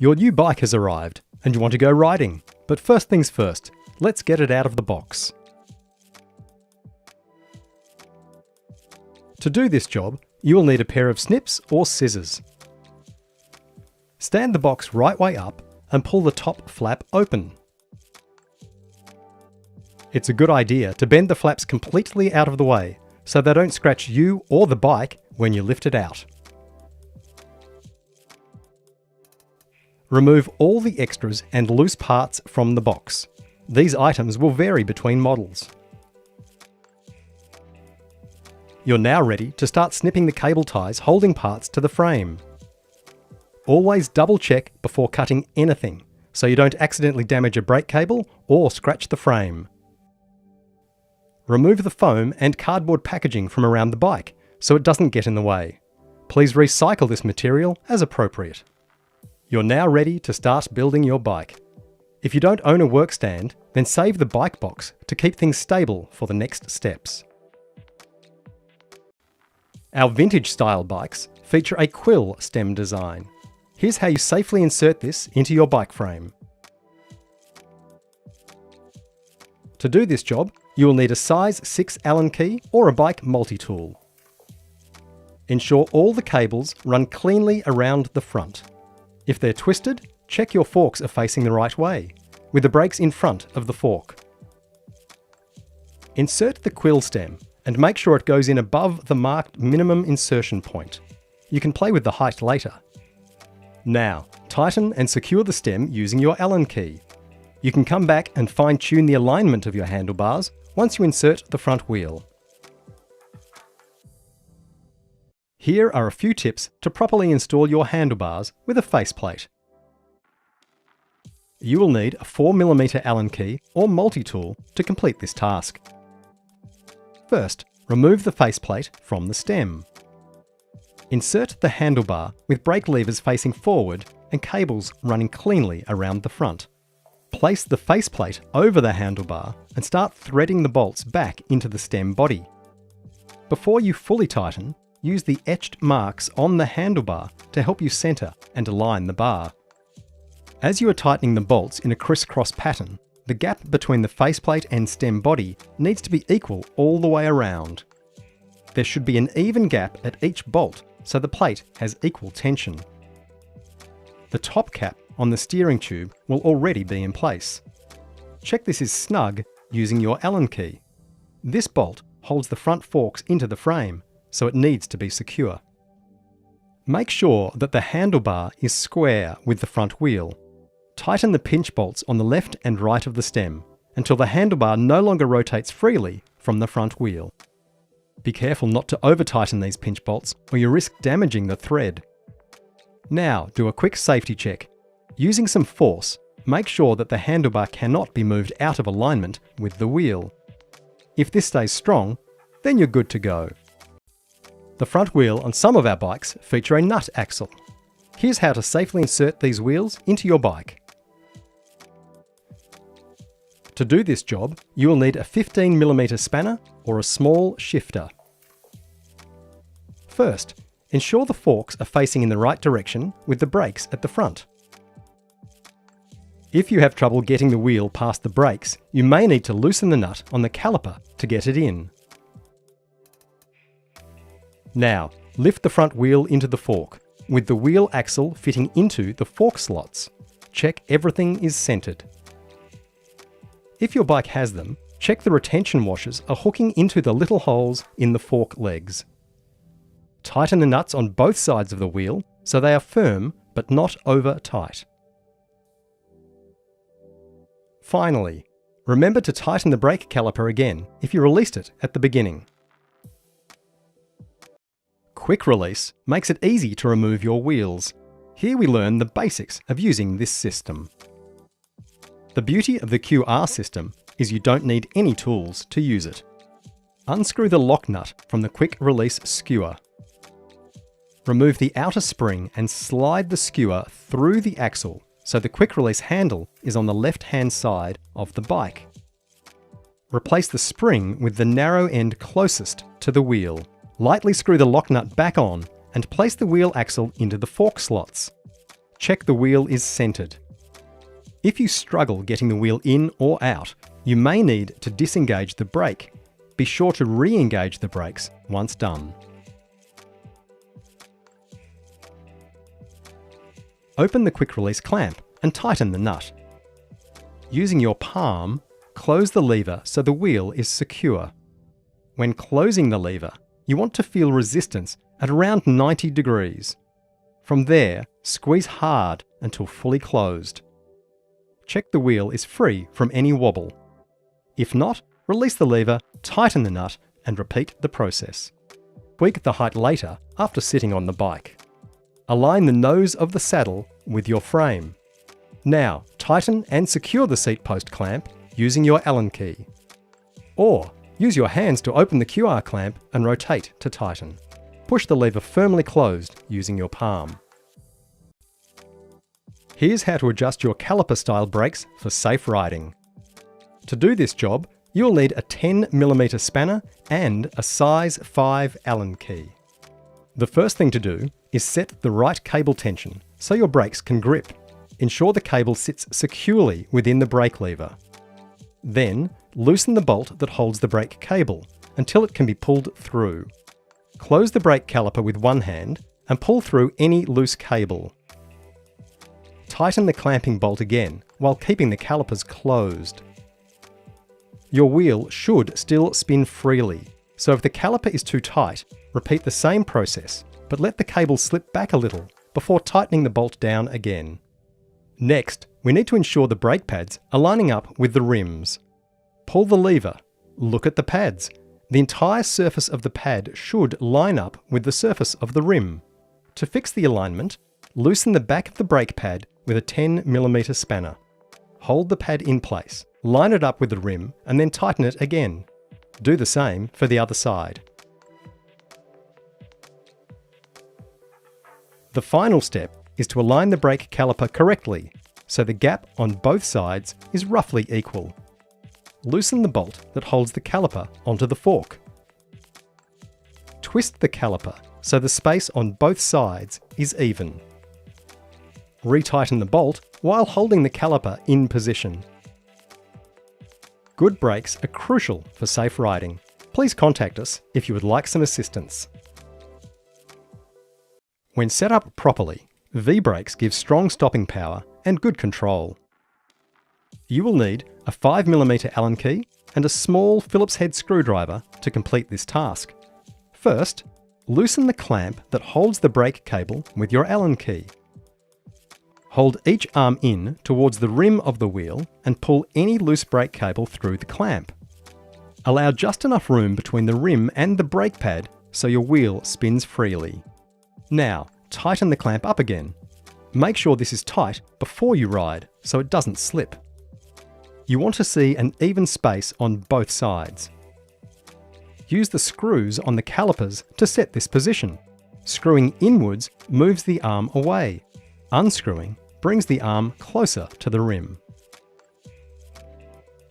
Your new bike has arrived and you want to go riding. But first things first, let's get it out of the box. To do this job, you will need a pair of snips or scissors. Stand the box right way up and pull the top flap open. It's a good idea to bend the flaps completely out of the way so they don't scratch you or the bike when you lift it out. Remove all the extras and loose parts from the box. These items will vary between models. You're now ready to start snipping the cable ties holding parts to the frame. Always double check before cutting anything so you don't accidentally damage a brake cable or scratch the frame. Remove the foam and cardboard packaging from around the bike so it doesn't get in the way. Please recycle this material as appropriate. You're now ready to start building your bike. If you don't own a work stand, then save the bike box to keep things stable for the next steps. Our vintage style bikes feature a quill stem design. Here's how you safely insert this into your bike frame. To do this job, you will need a size 6 Allen key or a bike multi-tool. Ensure all the cables run cleanly around the front. If they're twisted, check your forks are facing the right way, with the brakes in front of the fork. Insert the quill stem and make sure it goes in above the marked minimum insertion point. You can play with the height later. Now, tighten and secure the stem using your Allen key. You can come back and fine-tune the alignment of your handlebars once you insert the front wheel. Here are a few tips to properly install your handlebars with a faceplate. You will need a 4mm Allen key or multi-tool to complete this task. First, remove the faceplate from the stem. Insert the handlebar with brake levers facing forward and cables running cleanly around the front. Place the faceplate over the handlebar and start threading the bolts back into the stem body. Before you fully tighten, use the etched marks on the handlebar to help you center and align the bar. As you are tightening the bolts in a crisscross pattern, the gap between the faceplate and stem body needs to be equal all the way around. There should be an even gap at each bolt so the plate has equal tension. The top cap on the steering tube will already be in place. Check this is snug using your Allen key. This bolt holds the front forks into the frame, so it needs to be secure. Make sure that the handlebar is square with the front wheel. Tighten the pinch bolts on the left and right of the stem until the handlebar no longer rotates freely from the front wheel. Be careful not to over-tighten these pinch bolts or you risk damaging the thread. Now do a quick safety check. Using some force, make sure that the handlebar cannot be moved out of alignment with the wheel. If this stays strong, then you're good to go. The front wheel on some of our bikes feature a nut axle. Here's how to safely insert these wheels into your bike. To do this job, you will need a 15mm spanner or a small shifter. First, ensure the forks are facing in the right direction with the brakes at the front. If you have trouble getting the wheel past the brakes, you may need to loosen the nut on the caliper to get it in. Now, lift the front wheel into the fork, with the wheel axle fitting into the fork slots. Check everything is centered. If your bike has them, check the retention washers are hooking into the little holes in the fork legs. Tighten the nuts on both sides of the wheel so they are firm but not over tight. Finally, remember to tighten the brake caliper again if you released it at the beginning. Quick release makes it easy to remove your wheels. Here we learn the basics of using this system. The beauty of the QR system is you don't need any tools to use it. Unscrew the lock nut from the quick release skewer. Remove the outer spring and slide the skewer through the axle so the quick release handle is on the left-hand side of the bike. Replace the spring with the narrow end closest to the wheel. Lightly screw the lock nut back on and place the wheel axle into the fork slots. check the wheel is centered. If you struggle getting the wheel in or out, you may need to disengage the brake. Be sure to re-engage the brakes once done. Open the quick release clamp and tighten the nut. Using your palm, close the lever so the wheel is secure. When closing the lever, you want to feel resistance at around 90 degrees. From there, squeeze hard until fully closed. Check the wheel is free from any wobble. If not, release the lever, tighten the nut, and repeat the process. Tweak the height later after sitting on the bike. Align the nose of the saddle with your frame. Now, tighten and secure the seat post clamp using your Allen key. Or, use your hands to open the QR clamp and rotate to tighten. Push the lever firmly closed using your palm. Here's how to adjust your caliper-style brakes for safe riding. To do this job, you'll need a 10mm spanner and a size 5 Allen key. The first thing to do is set the right cable tension so your brakes can grip. Ensure the cable sits securely within the brake lever. Then, loosen the bolt that holds the brake cable until it can be pulled through. Close the brake caliper with one hand and pull through any loose cable. Tighten the clamping bolt again while keeping the calipers closed. Your wheel should still spin freely, so if the caliper is too tight, repeat the same process, but let the cable slip back a little before tightening the bolt down again. Next, we need to ensure the brake pads are lining up with the rims. Pull the lever, look at the pads. The entire surface of the pad should line up with the surface of the rim. To fix the alignment, loosen the back of the brake pad with a 10mm spanner. Hold the pad in place, line it up with the rim, and then tighten it again. Do the same for the other side. The final step is to align the brake caliper correctly, so the gap on both sides is roughly equal. Loosen the bolt that holds the caliper onto the fork. Twist the caliper so the space on both sides is even. Retighten the bolt while holding the caliper in position. Good brakes are crucial for safe riding. Please contact us if you would like some assistance. When set up properly, V-brakes give strong stopping power and good control. You will need a 5mm Allen key and a small Phillips head screwdriver to complete this task. First, loosen the clamp that holds the brake cable with your Allen key. Hold each arm in towards the rim of the wheel and pull any loose brake cable through the clamp. Allow just enough room between the rim and the brake pad so your wheel spins freely. Now, tighten the clamp up again. Make sure this is tight before you ride so it doesn't slip. You want to see an even space on both sides. Use the screws on the calipers to set this position. Screwing inwards moves the arm away. Unscrewing brings the arm closer to the rim.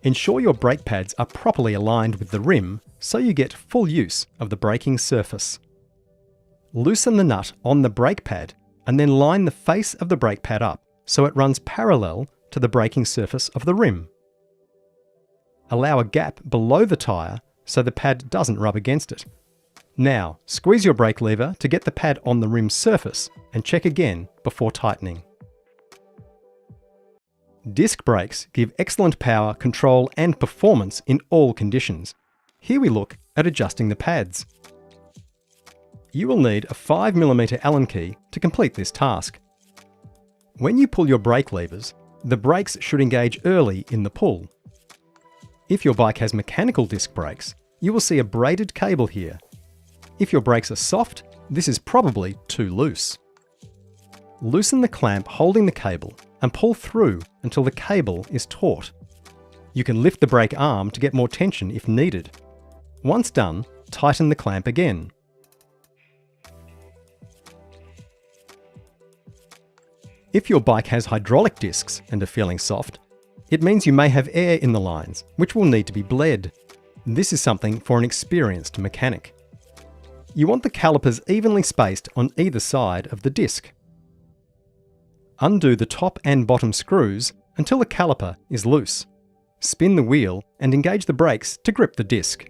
Ensure your brake pads are properly aligned with the rim so you get full use of the braking surface. Loosen the nut on the brake pad and then line the face of the brake pad up so it runs parallel to the braking surface of the rim. Allow a gap below the tyre so the pad doesn't rub against it. Now, squeeze your brake lever to get the pad on the rim surface and check again before tightening. Disc brakes give excellent power, control and performance in all conditions. Here we look at adjusting the pads. You will need a 5mm Allen key to complete this task. When you pull your brake levers, the brakes should engage early in the pull. If your bike has mechanical disc brakes, you will see a braided cable here. If your brakes are soft, this is probably too loose. Loosen the clamp holding the cable and pull through until the cable is taut. You can lift the brake arm to get more tension if needed. Once done, tighten the clamp again. If your bike has hydraulic discs and are feeling soft, it means you may have air in the lines, which will need to be bled. This is something for an experienced mechanic. You want the calipers evenly spaced on either side of the disc. Undo the top and bottom screws until the caliper is loose. Spin the wheel and engage the brakes to grip the disc.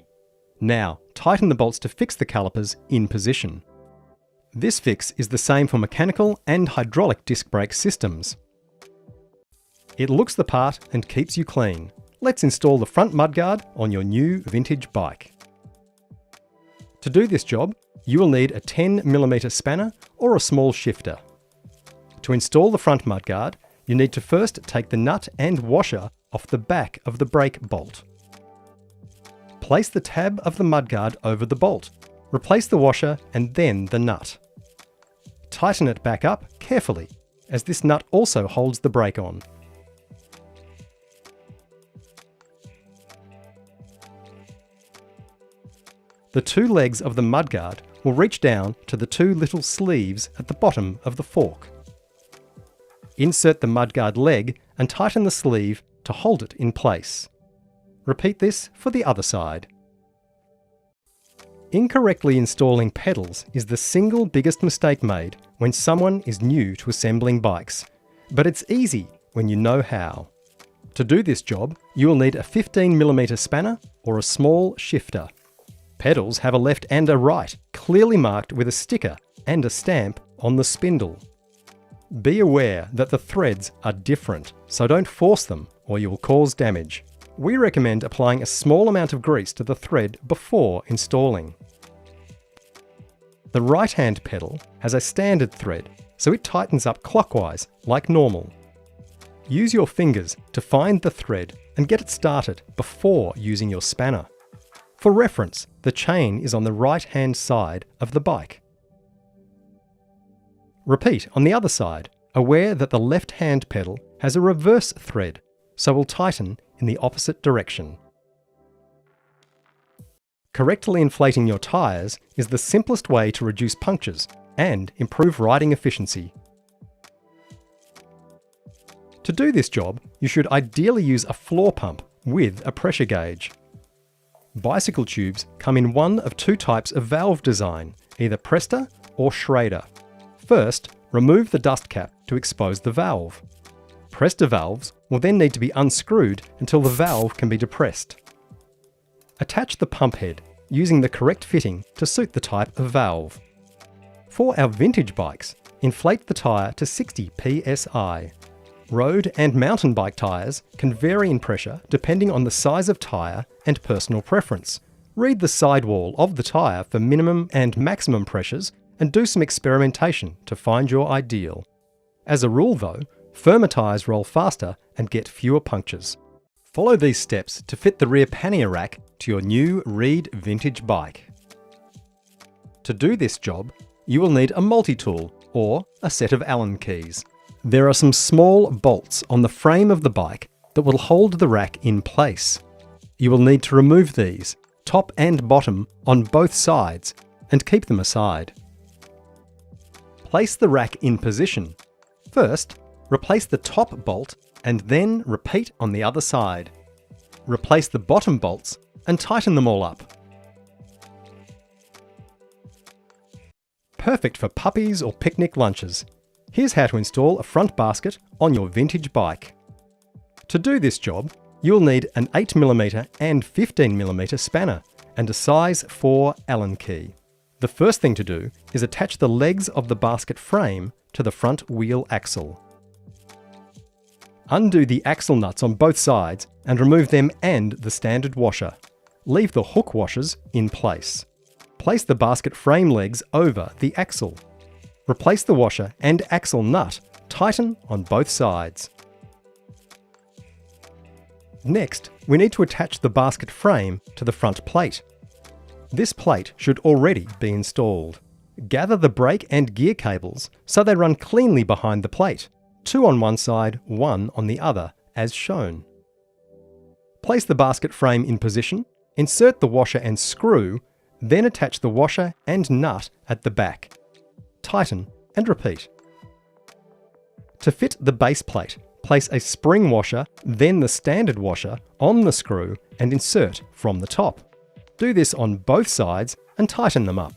Now, tighten the bolts to fix the calipers in position. This fix is the same for mechanical and hydraulic disc brake systems. It looks the part and keeps you clean. Let's install the front mudguard on your new vintage bike. To do this job, you will need a 10mm spanner or a small shifter. To install the front mudguard, you need to first take the nut and washer off the back of the brake bolt. Place the tab of the mudguard over the bolt. Replace the washer and then the nut. Tighten it back up carefully, as this nut also holds the brake on. The two legs of the mudguard will reach down to the two little sleeves at the bottom of the fork. Insert the mudguard leg and tighten the sleeve to hold it in place. Repeat this for the other side. Incorrectly installing pedals is the single biggest mistake made when someone is new to assembling bikes, but it's easy when you know how. To do this job, you will need a 15mm spanner or a small shifter. Pedals have a left and a right, clearly marked with a sticker and a stamp on the spindle. Be aware that the threads are different, so don't force them or you will cause damage. We recommend applying a small amount of grease to the thread before installing. The right-hand pedal has a standard thread, so it tightens up clockwise, like normal. Use your fingers to find the thread and get it started before using your spanner. For reference, the chain is on the right-hand side of the bike. Repeat on the other side, aware that the left-hand pedal has a reverse thread, so will tighten in the opposite direction. Correctly inflating your tyres is the simplest way to reduce punctures and improve riding efficiency. To do this job, you should ideally use a floor pump with a pressure gauge. Bicycle tubes come in one of two types of valve design, either Presta or Schrader. First, remove the dust cap to expose the valve. Presta valves will then need to be unscrewed until the valve can be depressed. Attach the pump head using the correct fitting to suit the type of valve. For our vintage bikes, inflate the tyre to 60 psi. Road and mountain bike tyres can vary in pressure depending on the size of tyre and personal preference. Read the sidewall of the tyre for minimum and maximum pressures and do some experimentation to find your ideal. As a rule though, firmer tyres roll faster and get fewer punctures. Follow these steps to fit the rear pannier rack to your new REID vintage bike. To do this job, you will need a multi-tool or a set of Allen keys. There are some small bolts on the frame of the bike that will hold the rack in place. You will need to remove these, top and bottom, on both sides, and keep them aside. Place the rack in position. First, replace the top bolt and then repeat on the other side. Replace the bottom bolts and tighten them all up. Perfect for puppies or picnic lunches. Here's how to install a front basket on your vintage bike. To do this job, you'll need an 8mm and 15mm spanner and a size 4 Allen key. The first thing to do is attach the legs of the basket frame to the front wheel axle. Undo the axle nuts on both sides and remove them and the standard washer. Leave the hook washers in place. Place the basket frame legs over the axle. Replace the washer and axle nut, tighten on both sides. Next, we need to attach the basket frame to the front plate. This plate should already be installed. Gather the brake and gear cables so they run cleanly behind the plate, 2 on one side, 1 on the other, as shown. Place the basket frame in position, insert the washer and screw, then attach the washer and nut at the back. Tighten and repeat. To fit the base plate, place a spring washer, then the standard washer on the screw and insert from the top. Do this on both sides and tighten them up.